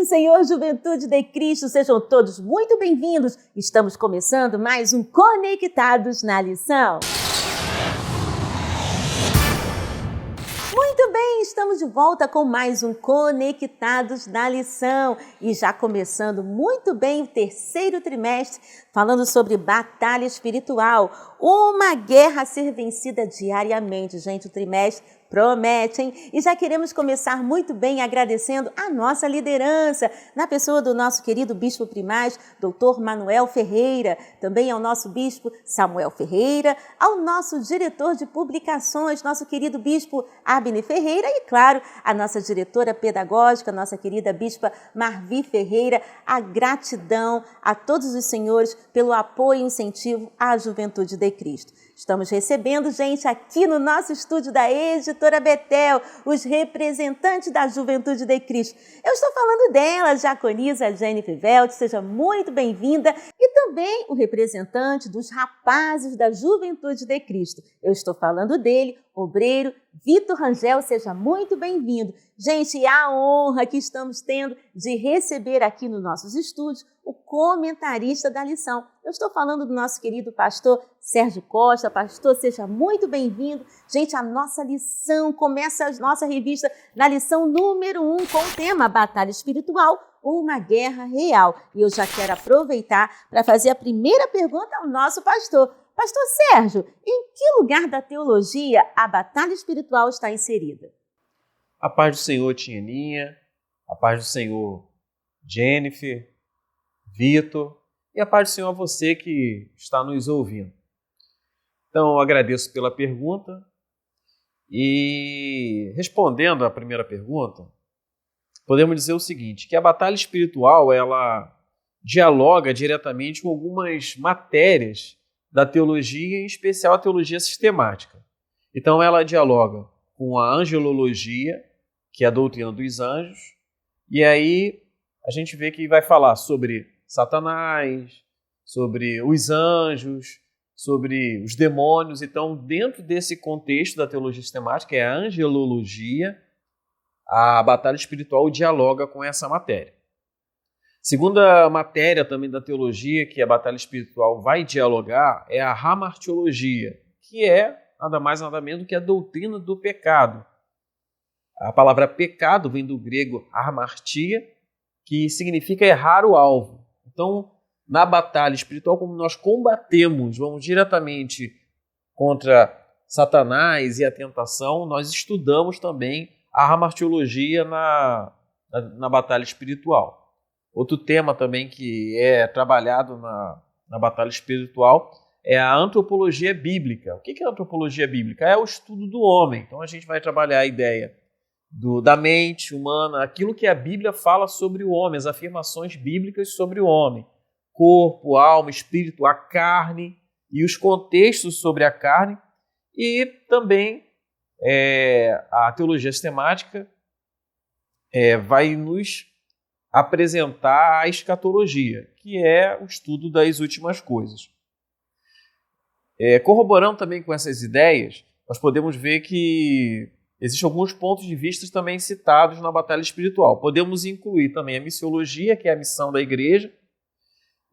Senhor, juventude de Cristo, sejam todos muito bem-vindos. Estamos começando mais um Conectados na Lição. Muito bem, estamos de volta com mais um Conectados na Lição. E já começando muito bem o terceiro trimestre, falando sobre batalha espiritual. Uma guerra a ser vencida diariamente. Gente, o trimestre promete, hein? E já queremos começar muito bem agradecendo a nossa liderança, na pessoa do nosso querido Bispo Primaz, Dr. Manuel Ferreira, também ao nosso Bispo Samuel Ferreira, ao nosso diretor de publicações, nosso querido Bispo Abner Ferreira e, claro, a nossa diretora pedagógica, nossa querida Bispa Marvi Ferreira. A gratidão a todos os senhores pelo apoio e incentivo à juventude de Cristo. Estamos recebendo, gente, aqui no nosso estúdio da Editora Betel, os representantes da Juventude de Cristo. Eu estou falando dela, Diaconisa Jennifer Velt, seja muito bem-vinda, e também o representante dos rapazes da Juventude de Cristo. Eu estou falando dele, obreiro Vitor Rangel, seja muito bem-vindo. Gente, a honra que estamos tendo de receber aqui nos nossos estúdios o comentarista da lição. Eu estou falando do nosso querido pastor Sérgio Costa. Pastor, seja muito bem-vindo. Gente, a nossa lição começa, a nossa revista, na lição número 1, com o tema Batalha Espiritual, uma guerra real. E eu já quero aproveitar para fazer a primeira pergunta ao nosso pastor. Pastor Sérgio, em que lugar da teologia a batalha espiritual está inserida? A paz do Senhor, Tianinha, a paz do Senhor, Jennifer, Vitor, e a paz do Senhor a você que está nos ouvindo. Então, eu agradeço pela pergunta e, respondendo à primeira pergunta, podemos dizer o seguinte, que a batalha espiritual, ela dialoga diretamente com algumas matérias da teologia, em especial a teologia sistemática. Então, ela dialoga com a angelologia, que é a doutrina dos anjos, e aí a gente vê que vai falar sobre Satanás, sobre os anjos, sobre os demônios. Então, dentro desse contexto da teologia sistemática, que é a angelologia, a batalha espiritual dialoga com essa matéria. Segunda matéria também da teologia que a batalha espiritual vai dialogar é a hamartiologia, que é nada mais nada menos do que a doutrina do pecado. A palavra pecado vem do grego hamartia, que significa errar o alvo. Então, na batalha espiritual, como nós combatemos, vamos diretamente contra Satanás e a tentação, nós estudamos também a hamartiologia na batalha espiritual. Outro tema também que é trabalhado na batalha espiritual é a antropologia bíblica. O que é a antropologia bíblica? É o estudo do homem. Então a gente vai trabalhar a ideia da mente humana, aquilo que a Bíblia fala sobre o homem, as afirmações bíblicas sobre o homem. Corpo, alma, espírito, a carne e os contextos sobre a carne. E também a teologia sistemática vai nos apresentar a escatologia, que é o estudo das últimas coisas. Corroborando também com essas ideias, nós podemos ver que existem alguns pontos de vista também citados na batalha espiritual. Podemos incluir também a missiologia, que é a missão da igreja,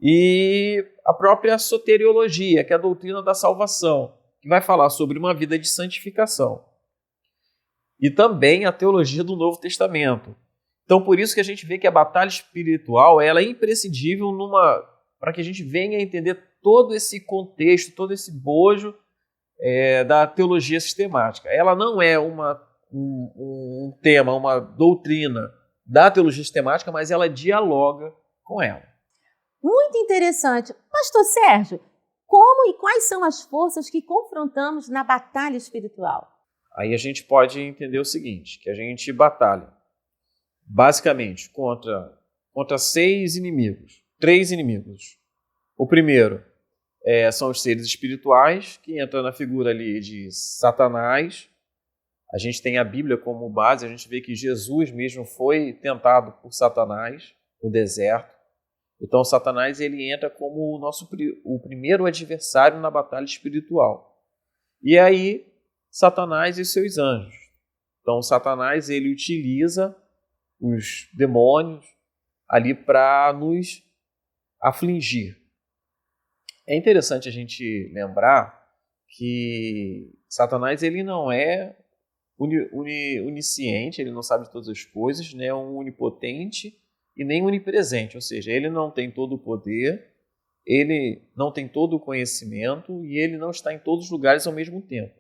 e a própria soteriologia, que é a doutrina da salvação, que vai falar sobre uma vida de santificação. E também a teologia do Novo Testamento. Então, por isso que a gente vê que a batalha espiritual ela é imprescindível para que a gente venha a entender todo esse contexto, todo esse bojo da teologia sistemática. Ela não é um tema, uma doutrina da teologia sistemática, mas ela dialoga com ela. Muito interessante. Pastor Sérgio, como e quais são as forças que confrontamos na batalha espiritual? Aí a gente pode entender o seguinte, que a gente batalha basicamente contra 6 inimigos, 3 inimigos. O primeiro são os seres espirituais, que entram na figura ali de Satanás. A gente tem a Bíblia como base, a gente vê que Jesus mesmo foi tentado por Satanás no deserto. Então Satanás ele entra como o primeiro adversário na batalha espiritual. E aí Satanás e seus anjos. Então Satanás ele utiliza os demônios, ali para nos afligir. É interessante a gente lembrar que Satanás ele não é onisciente, ele não sabe de todas as coisas, não é um onipotente e nem onipresente, ou seja, ele não tem todo o poder, ele não tem todo o conhecimento e ele não está em todos os lugares ao mesmo tempo.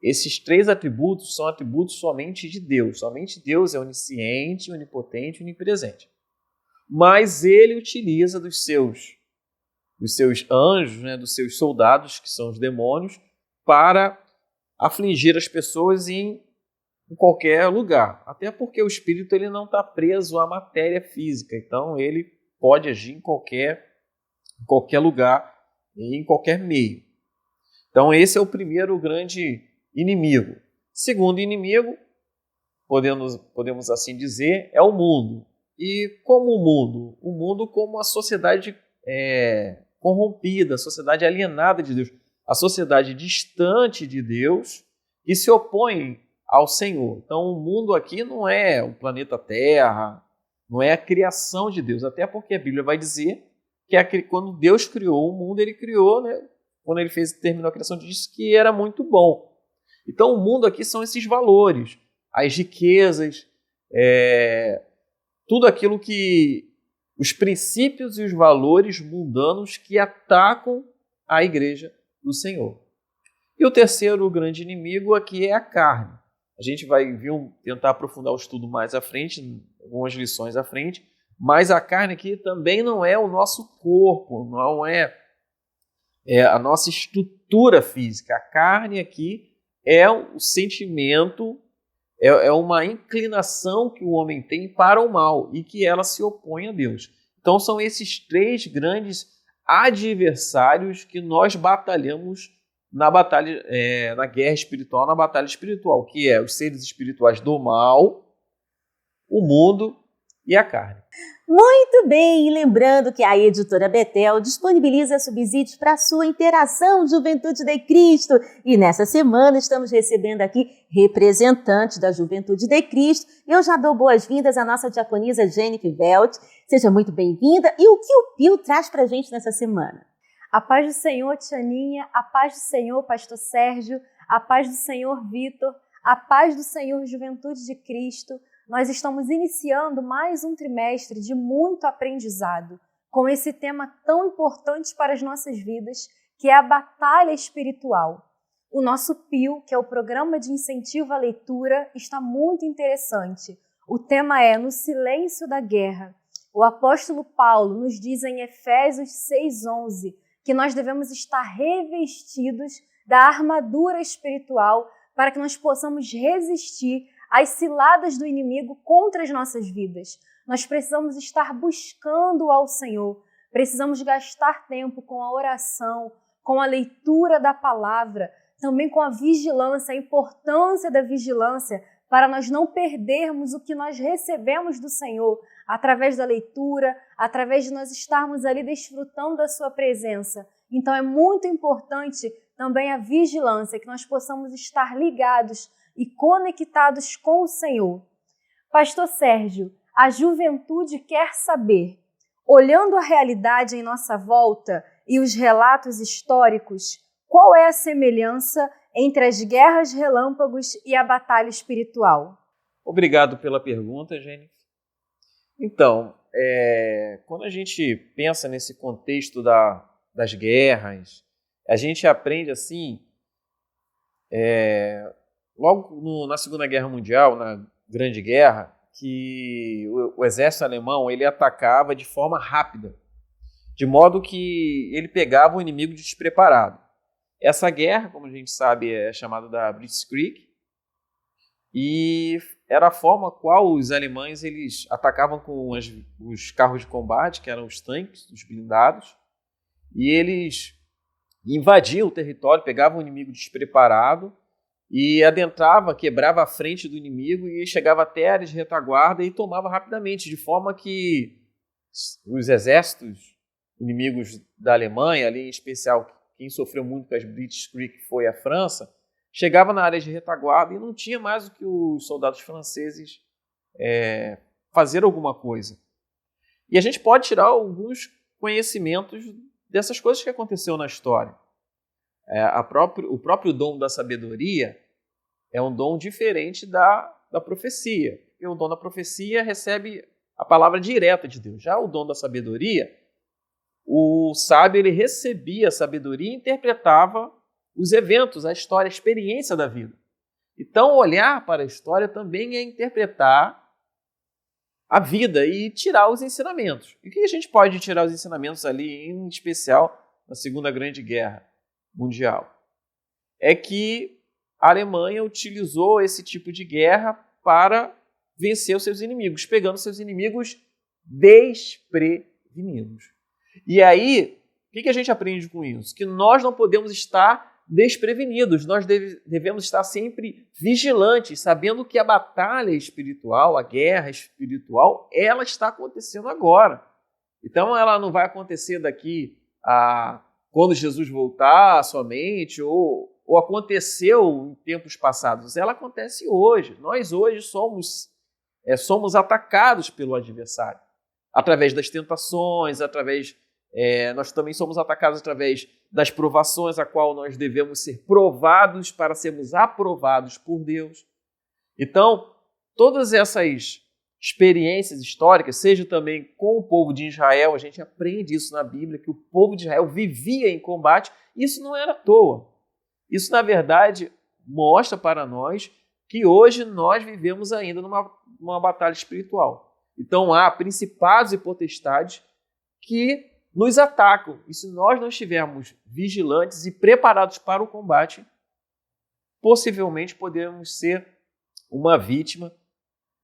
Esses três atributos são atributos somente de Deus. Somente Deus é onisciente, onipotente e onipresente. Mas ele utiliza dos seus anjos, né, dos seus soldados, que são os demônios, para afligir as pessoas em qualquer lugar. Até porque o espírito ele não está preso à matéria física. Então ele pode agir em qualquer lugar e em qualquer meio. Então esse é o primeiro grande inimigo. Segundo inimigo, podemos assim dizer, é o mundo. E como o mundo? O mundo como a sociedade corrompida, a sociedade alienada de Deus, a sociedade distante de Deus e se opõe ao Senhor. Então o mundo aqui não é o planeta Terra, não é a criação de Deus, até porque a Bíblia vai dizer que quando Deus criou o mundo, ele criou, né? Quando ele terminou a criação, disse que era muito bom. Então o mundo aqui são esses valores, as riquezas, tudo aquilo que os princípios e os valores mundanos que atacam a igreja do Senhor. E o terceiro grande inimigo aqui é a carne. A gente vai tentar aprofundar o estudo mais à frente, algumas lições à frente, mas a carne aqui também não é o nosso corpo, não é a nossa estrutura física. A carne aqui é o sentimento, é uma inclinação que o homem tem para o mal e que ela se opõe a Deus. Então são esses três grandes adversários que nós batalhamos na batalha, na guerra espiritual, na batalha espiritual, que é os seres espirituais do mal, o mundo e a carne. Muito bem, e lembrando que a editora Betel disponibiliza subsídios para a sua interação Juventude de Cristo. E nessa semana estamos recebendo aqui representantes da Juventude de Cristo. Eu já dou boas-vindas à nossa diaconisa Jennifer Velt. Seja muito bem-vinda. E o que o Pio traz para a gente nessa semana? A paz do Senhor, Tianinha, a paz do Senhor, Pastor Sérgio, a paz do Senhor, Vitor, a paz do Senhor, Juventude de Cristo. Nós estamos iniciando mais um trimestre de muito aprendizado com esse tema tão importante para as nossas vidas, que é a batalha espiritual. O nosso PIL, que é o Programa de Incentivo à Leitura, está muito interessante. O tema é No Silêncio da Guerra. O apóstolo Paulo nos diz em Efésios 6:11 que nós devemos estar revestidos da armadura espiritual para que nós possamos resistir às ciladas do inimigo contra as nossas vidas. Nós precisamos estar buscando ao Senhor, precisamos gastar tempo com a oração, com a leitura da palavra, também com a vigilância, a importância da vigilância para nós não perdermos o que nós recebemos do Senhor através da leitura, através de nós estarmos ali desfrutando da sua presença. Então é muito importante também a vigilância, que nós possamos estar ligados e conectados com o Senhor. Pastor Sérgio, a juventude quer saber, olhando a realidade em nossa volta e os relatos históricos, qual é a semelhança entre as guerras relâmpagos e a batalha espiritual? Obrigado pela pergunta, Jennifer. Então, quando a gente pensa nesse contexto das guerras, a gente aprende assim, logo na Segunda Guerra Mundial, na Grande Guerra, que o exército alemão ele atacava de forma rápida, de modo que ele pegava o inimigo despreparado. Essa guerra, como a gente sabe, é chamada da Blitzkrieg, e era a forma qual os alemães eles atacavam com os carros de combate, que eram os tanques, os blindados, e eles invadiam o território, pegavam o inimigo despreparado e adentrava, quebrava a frente do inimigo e chegava até a área de retaguarda e tomava rapidamente, de forma que os exércitos inimigos da Alemanha, ali em especial quem sofreu muito com as Blitzkrieg foi a França, chegava na área de retaguarda e não tinha mais o que os soldados franceses fazer alguma coisa. E a gente pode tirar alguns conhecimentos dessas coisas que aconteceu na história. O próprio dom da sabedoria é um dom diferente da profecia. Porque o dom da profecia recebe a palavra direta de Deus. Já o dom da sabedoria, o sábio ele recebia a sabedoria e interpretava os eventos, a história, a experiência da vida. Então, olhar para a história também é interpretar a vida e tirar os ensinamentos. E o que a gente pode tirar os ensinamentos ali, em especial na Segunda Grande Guerra Mundial? É que a Alemanha utilizou esse tipo de guerra para vencer os seus inimigos, pegando seus inimigos desprevenidos. E aí, o que a gente aprende com isso? Que nós não podemos estar desprevenidos, nós devemos estar sempre vigilantes, sabendo que a batalha espiritual, a guerra espiritual, ela está acontecendo agora. Então ela não vai acontecer daqui a quando Jesus voltar somente, ou aconteceu em tempos passados, ela acontece hoje. Nós hoje somos atacados pelo adversário, através das tentações, nós também somos atacados através das provações, a qual nós devemos ser provados para sermos aprovados por Deus. Então, todas essas experiências históricas, seja também com o povo de Israel, a gente aprende isso na Bíblia, que o povo de Israel vivia em combate, isso não era à toa. Isso, na verdade, mostra para nós que hoje nós vivemos ainda numa batalha espiritual. Então, há principados e potestades que nos atacam. E se nós não estivermos vigilantes e preparados para o combate, possivelmente podemos ser uma vítima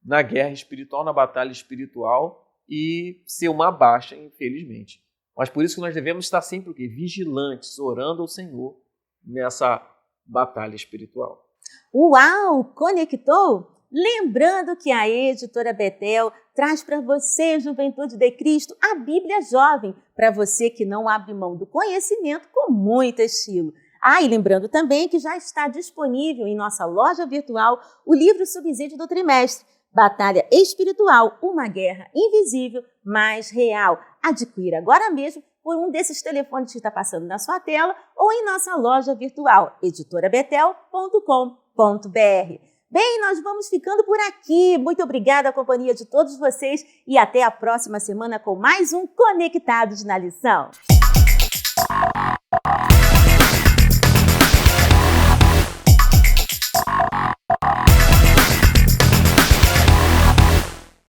na guerra espiritual, na batalha espiritual e ser uma baixa, infelizmente. Mas por isso que nós devemos estar sempre o quê? Vigilantes, orando ao Senhor nessa batalha espiritual. Uau! Conectou? Lembrando que a Editora Betel traz para você, Juventude de Cristo, a Bíblia Jovem, para você que não abre mão do conhecimento com muito estilo. E lembrando também que já está disponível em nossa loja virtual o livro Subsídio do Trimestre, Batalha Espiritual, uma guerra invisível, mas real. Adquira agora mesmo por um desses telefones que está passando na sua tela ou em nossa loja virtual, editorabetel.com.br. Bem, nós vamos ficando por aqui. Muito obrigada à companhia de todos vocês e até a próxima semana com mais um Conectados na Lição.